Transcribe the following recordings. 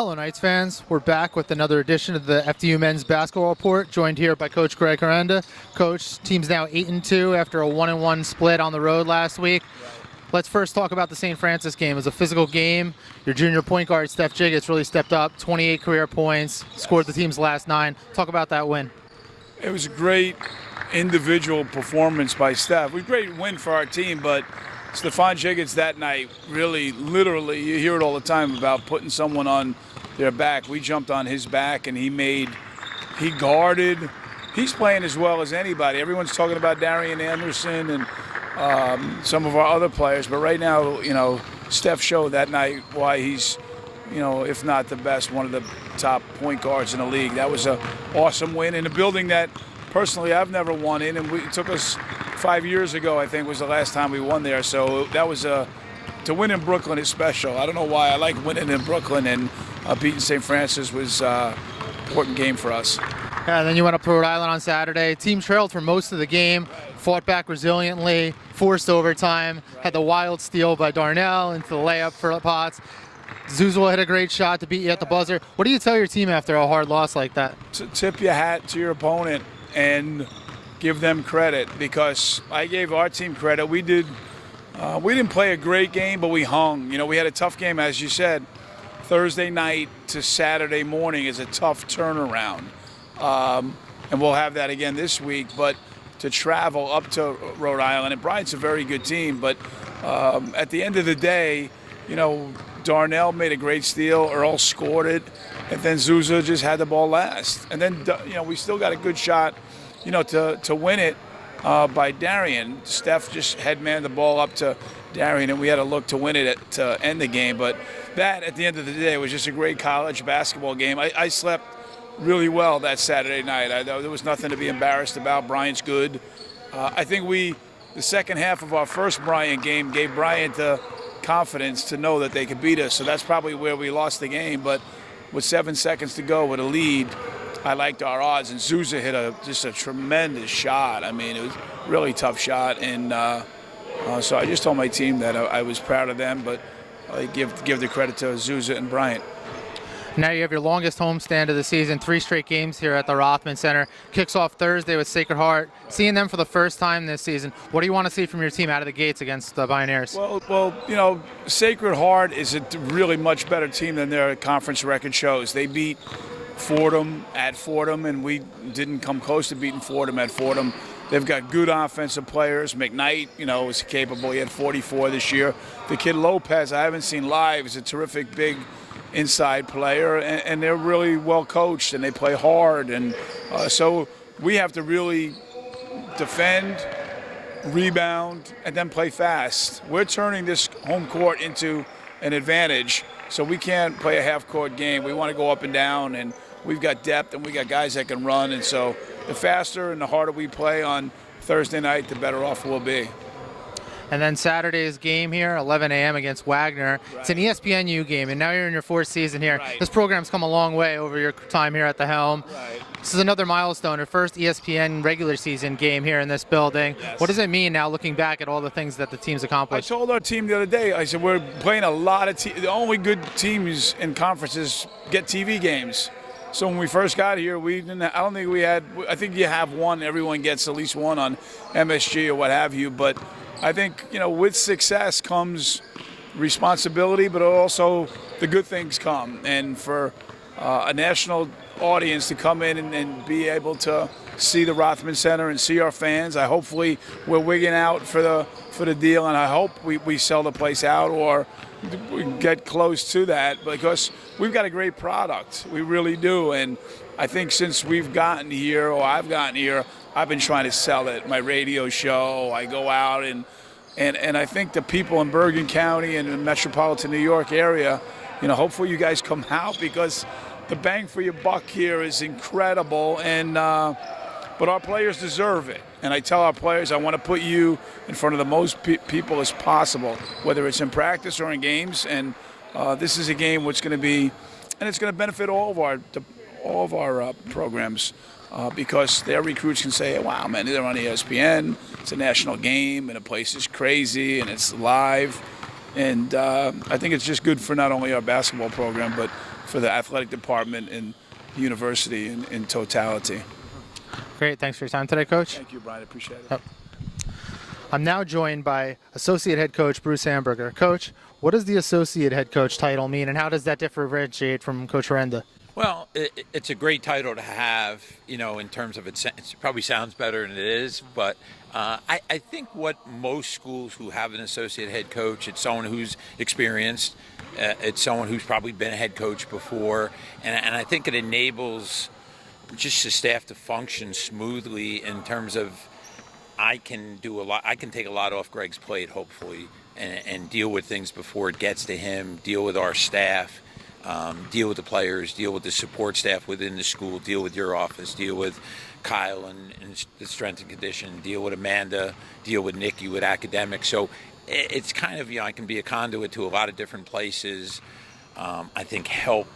Hello, Knights fans. We're back with another edition of the FDU Men's Basketball Report, joined here by Coach Greg Herenda. Coach, team's now 8-2 after a 1-1 split on the road last week. Let's first talk about the St. Francis game. It was a physical game. Your junior point guard, Steph Jiggets, really stepped up, 28 career points, scored the team's last 9. Talk about that win. It was a great individual performance by Steph. It was a great win for our team, but Stephon Jiggets that night really, literally, you hear it all the time about putting someone on their back. We jumped on his back, and he guarded. He's playing as well as anybody. Everyone's talking about Darian Anderson and some of our other players, but right now, Steph showed that night why he's, if not the best, one of the top point guards in the league. That was an awesome win in a building that, personally, I've never won in, and it took us 5 years ago, I think, was the last time we won there. So that was to win in Brooklyn is special. I don't know why. I like winning in Brooklyn, and beating St. Francis was an important game for us. Yeah, and then you went up to Rhode Island on Saturday. Team trailed for most of the game, fought back resiliently, forced overtime, had the wild steal by Darnell into the layup for Potts. Zuzul hit a great shot to beat you at the buzzer. What do you tell your team after a hard loss like that? To tip your hat to your opponent and give them credit, because I gave our team credit. We didn't play a great game, but we hung. We had a tough game, as you said. Thursday night to Saturday morning is a tough turnaround, and we'll have that again this week. But to travel up to Rhode Island, and Bryant's a very good team, but at the end of the day, Darnell made a great steal, Earl scored it, and then Zuzul just had the ball last. And then, we still got a good shot, to win it by Darian. Steph just headmanned the ball up to Darian, and we had a look to win it to end the game. But that, at the end of the day, was just a great college basketball game. I slept really well that Saturday night. There was nothing to be embarrassed about. Bryant's good. I think the second half of our first Bryant game gave Bryant the confidence to know that they could beat us. So that's probably where we lost the game. But with 7 seconds to go with a lead, I liked our odds. And Zuzul hit just a tremendous shot. I mean, it was a really tough shot. And so I just told my team that I was proud of them, but I give the credit to Zuzul and Bryant. Now you have your longest homestand of the season, 3 straight games here at the Rothman Center. Kicks off Thursday with Sacred Heart. Seeing them for the first time this season, what do you want to see from your team out of the gates against the Pioneers? Well, Sacred Heart is a really much better team than their conference record shows. They beat Fordham at Fordham, and we didn't come close to beating Fordham at Fordham. They've got good offensive players. McKnight, is capable. He had 44 this year. The kid Lopez, I haven't seen live, is a terrific big inside player, and they're really well coached, and they play hard. And so we have to really defend, rebound, and then play fast. We're turning this home court into an advantage, so we can't play a half-court game. We want to go up and down, and we've got depth, and we got guys that can run. And so the faster and the harder we play on Thursday night, the better off we'll be. And then Saturday's game here, 11 a.m. against Wagner. Right. It's an ESPNU game, and now you're in your 4th season here. Right. This program's come a long way over your time here at the helm. Right. This is another milestone, your first ESPN regular season game here in this building. Yes. What does it mean now, looking back at all the things that the team's accomplished? I told our team the other day, I said, we're playing a lot of the only good teams in conferences get TV games. So when we first got here, I think you have one, everyone gets at least one on MSG or what have you, but I think, with success comes responsibility, but also the good things come. And for a national audience to come in and be able to see the Rothman Center and see our fans, hopefully we're wigging out for the deal, and I hope we sell the place out or we get close to that, because we've got a great product. We really do. And I think since we've gotten here, or I've gotten here, I've been trying to sell it. My radio show, I go out, and I think the people in Bergen County and the metropolitan New York area, hopefully you guys come out, because the bang for your buck here is incredible, and but our players deserve it. And I tell our players, I want to put you in front of the most people as possible, whether it's in practice or in games. And this is a game which is going to be, and it's going to benefit all of our programs. Because their recruits can say, wow, man, they're on ESPN, it's a national game, and the place is crazy, and it's live. And I think it's just good for not only our basketball program, but for the athletic department and the university in totality. Great. Thanks for your time today, Coach. Thank you, Brian. I appreciate it. Yep. I'm now joined by Associate Head Coach Bruce Hamburger. Coach, what does the Associate Head Coach title mean, and how does that differentiate from Coach Herenda? Well, it's a great title to have, in terms of it probably sounds better than it is, but I think what most schools who have an associate head coach, it's someone who's experienced, it's someone who's probably been a head coach before, and I think it enables just the staff to function smoothly in terms of I can take a lot off Greg's plate, hopefully, and deal with things before it gets to him, deal with our staff, deal with the players, deal with the support staff within the school, deal with your office, deal with Kyle and the strength and condition, deal with Amanda, deal with Nikki with academics. So it's kind of, I can be a conduit to a lot of different places. I think help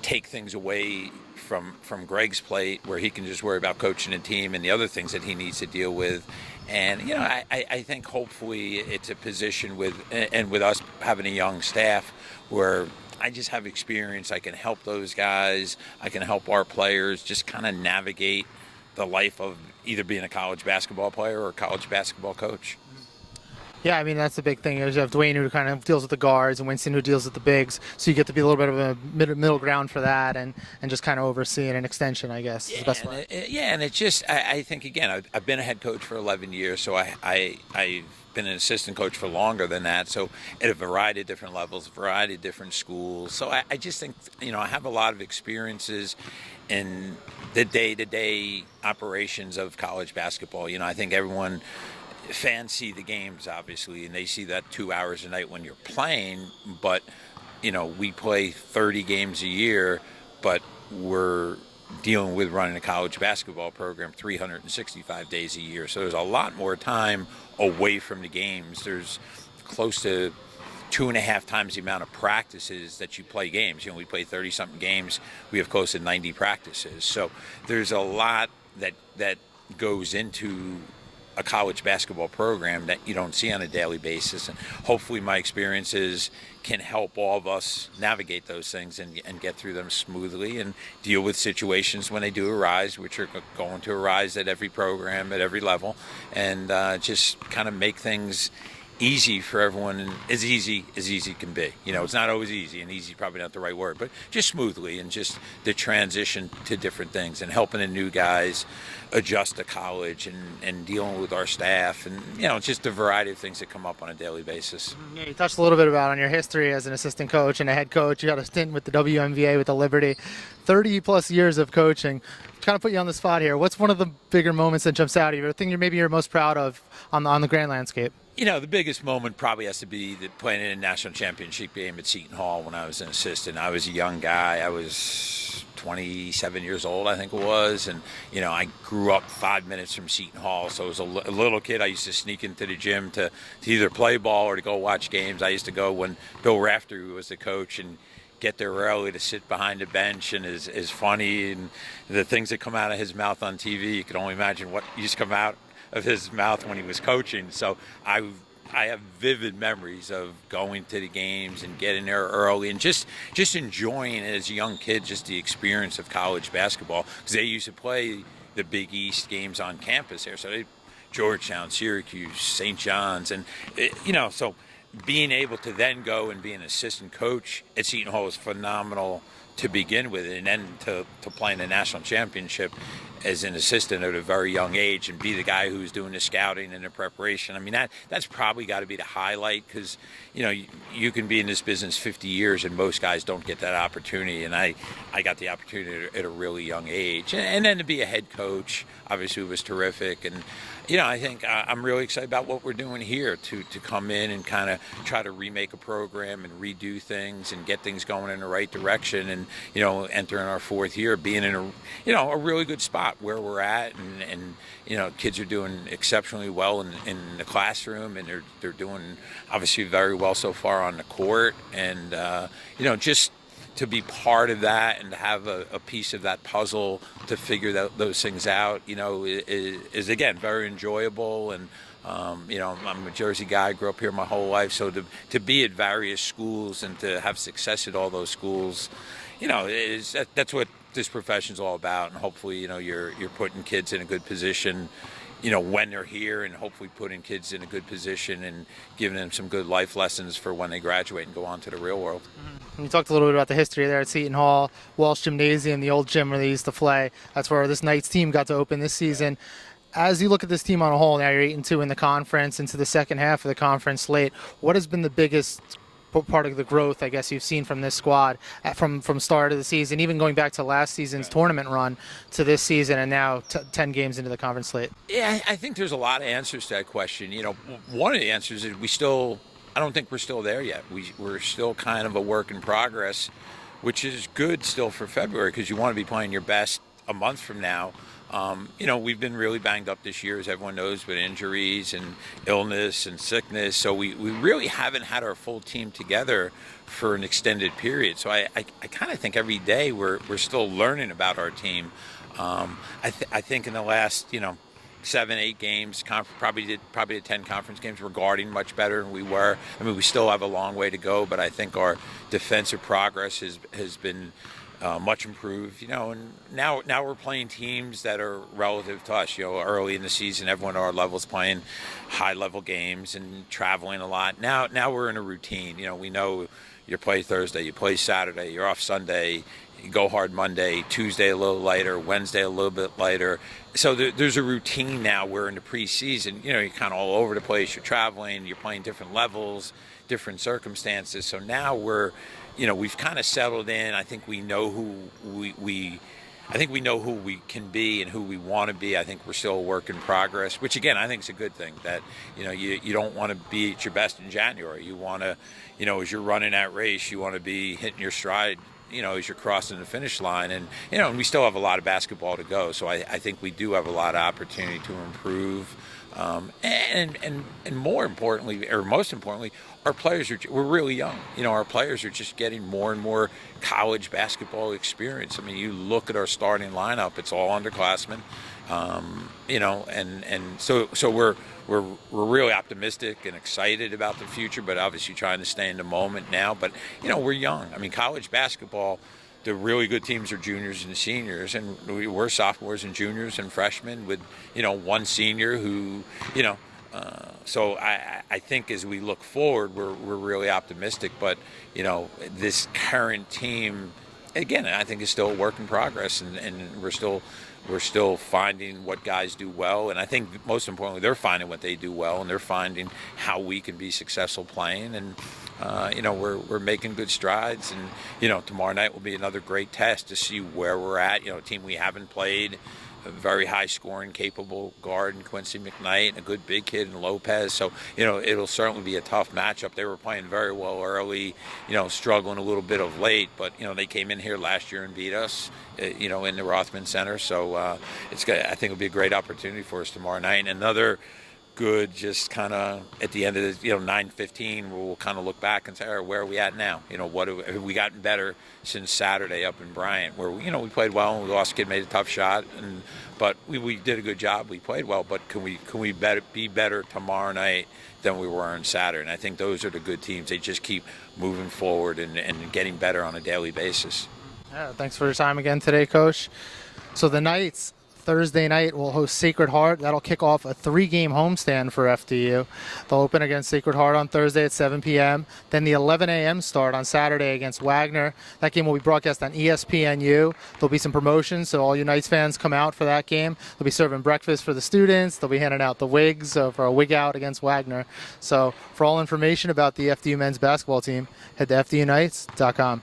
take things away from Greg's plate, where he can just worry about coaching a team and the other things that he needs to deal with. And I think hopefully it's a position with us having a young staff where I just have experience. I can help those guys. I can help our players just kind of navigate the life of either being a college basketball player or a college basketball coach. Yeah, I mean, that's the big thing. You have Dwayne, who kind of deals with the guards, and Winston, who deals with the bigs. So you get to be a little bit of a middle ground for that, and just kind of oversee an extension, I guess, is the best way. And it's just, I think, again, I've been a head coach for 11 years, so I've been an assistant coach for longer than that, so at a variety of different levels, a variety of different schools. So I just think, I have a lot of experiences in the day-to-day operations of college basketball. I think fans see the games, obviously, and they see that 2 hours a night when you're playing, but we play 30 games a year, but we're dealing with running a college basketball program 365 days a year, so there's a lot more time away from the games. There's close to 2.5 times the amount of practices that you play games. We play 30-something games. We have close to 90 practices, so there's a lot that goes into a college basketball program that you don't see on a daily basis, and hopefully my experiences can help all of us navigate those things and get through them smoothly and deal with situations when they do arise, which are going to arise at every program, at every level, and just kind of make things easy for everyone, and as easy can be. It's not always easy, and easy probably not the right word, but just smoothly, and just the transition to different things and helping the new guys adjust to college and dealing with our staff, and just a variety of things that come up on a daily basis. Yeah, you touched a little bit on your history as an assistant coach and a head coach. You had a stint with the WNBA with the Liberty, 30 plus years of coaching. Kind of put you on the spot here. What's one of the bigger moments that jumps out of you, or the thing you're most proud of on the grand landscape? The biggest moment probably has to be playing in a national championship game at Eaton Hall when I was an assistant. I was a young guy. I was 27 years old, I think it was. And, I grew up 5 minutes from Eaton Hall. So as a little kid, I used to sneak into the gym to either play ball or to go watch games. I used to go when Bill Raftery was the coach and get there early to sit behind the bench, and is funny. And the things that come out of his mouth on TV, you can only imagine what used to come out of his mouth when he was coaching. So I have vivid memories of going to the games and getting there early and just enjoying as a young kid just the experience of college basketball, because they used to play the Big East games on campus there. So Georgetown, Syracuse, St. John's, and so being able to then go and be an assistant coach at Eaton Hall was phenomenal to begin with, and then to play in the national championship as an assistant at a very young age and be the guy who's doing the scouting and the preparation. I mean, that's probably got to be the highlight, because you can be in this business 50 years and most guys don't get that opportunity, and I got the opportunity at a really young age, and then to be a head coach obviously was terrific. And I think I'm really excited about what we're doing here to come in and kind of try to remake a program and redo things and get things going in the right direction, and entering our 4th year, being in a really good spot where we're at, and kids are doing exceptionally well in the classroom, and they're doing obviously very well so far on the court, and just to be part of that and to have a piece of that puzzle to figure those things out, is again very enjoyable. And I'm a Jersey guy, grew up here my whole life, so to be at various schools and to have success at all those schools, that's what this profession's all about, and hopefully, you're putting kids in a good position, when they're here, and hopefully putting kids in a good position and giving them some good life lessons for when they graduate and go on to the real world. You talked a little bit about the history there at Seton Hall, Walsh Gymnasium, the old gym where they used to play. That's where this Knights team got to open this season. As you look at this team on a whole, now you're 8-2 in the conference, into the second half of the conference slate. What has been the biggest part of the growth, I guess, you've seen from this squad from start of the season, even going back to last season's tournament run to this season, and now 10 games into the conference slate? Yeah, I think there's a lot of answers to that question. One of the answers is I don't think we're still there yet. We're still kind of a work in progress, which is good still for February, because you want to be playing your best a month from now. We've been really banged up this year, as everyone knows, with injuries and illness and sickness. So we really haven't had our full team together for an extended period. So I kind of think every day we're still learning about our team. I think in the last 7-8 games, probably the 10 conference games, we're guarding much better than we were. I mean, we still have a long way to go, but I think our defensive progress has been much improved, and now we're playing teams that are relative to us. Early in the season, everyone at our level is playing high-level games and traveling a lot. Now we're in a routine. We know you play Thursday, you play Saturday, you're off Sunday, you go hard Monday, Tuesday a little lighter, Wednesday a little bit lighter. So there's a routine now. We're in the preseason. You're kind of all over the place. You're traveling, you're playing different levels, different circumstances. So now we've kind of settled in. I think we know who we know who we can be and who we want to be. I think we're still a work in progress, which again I think is a good thing. That you don't want to be at your best in January. You want to, as you're running that race, you want to be hitting your stride, as you're crossing the finish line. And and we still have a lot of basketball to go. So I think we do have a lot of opportunity to improve. And more importantly, or most importantly, our players we're really young. Our players are just getting more and more college basketball experience. I mean, you look at our starting lineup; it's all underclassmen. And so we're really optimistic and excited about the future, but obviously trying to stay in the moment now. But we're young. I mean, college basketball, the really good teams are juniors and seniors, and we're sophomores and juniors and freshmen with one senior who so I think as we look forward, we're really optimistic. But this current team, again, I think is still a work in progress, and we're still finding what guys do well, and I think most importantly they're finding what they do well, and they're finding how we can be successful playing. And we're making good strides, and tomorrow night will be another great test to see where we're at. A team we haven't played, a very high scoring, capable guard in Quincy McKnight, and a good big kid in Lopez. So it'll certainly be a tough matchup. They were playing very well early, struggling a little bit of late, but they came in here last year and beat us, in the Rothman Center. So I think it'll be a great opportunity for us tomorrow night. And another good, just kind of at the end of the 9:15, we'll kind of look back and say, all right, where are we at now? What have we gotten better since Saturday up in Bryant, where we played well and we lost. Kid made a tough shot, but we did a good job. We played well, but can we be better tomorrow night than we were on Saturday? And I think those are the good teams. They just keep moving forward and getting better on a daily basis. Yeah, thanks for your time again today, Coach. So the Knights, Thursday night, will host Sacred Heart. That'll kick off a 3-game homestand for FDU. They'll open against Sacred Heart on Thursday at 7 p.m. Then the 11 a.m. start on Saturday against Wagner. That game will be broadcast on ESPNU. There'll be some promotions, so all you Knights fans come out for that game. They'll be serving breakfast for the students. They'll be handing out the wigs for a wig out against Wagner. So for all information about the FDU men's basketball team, head to FDUKnights.com.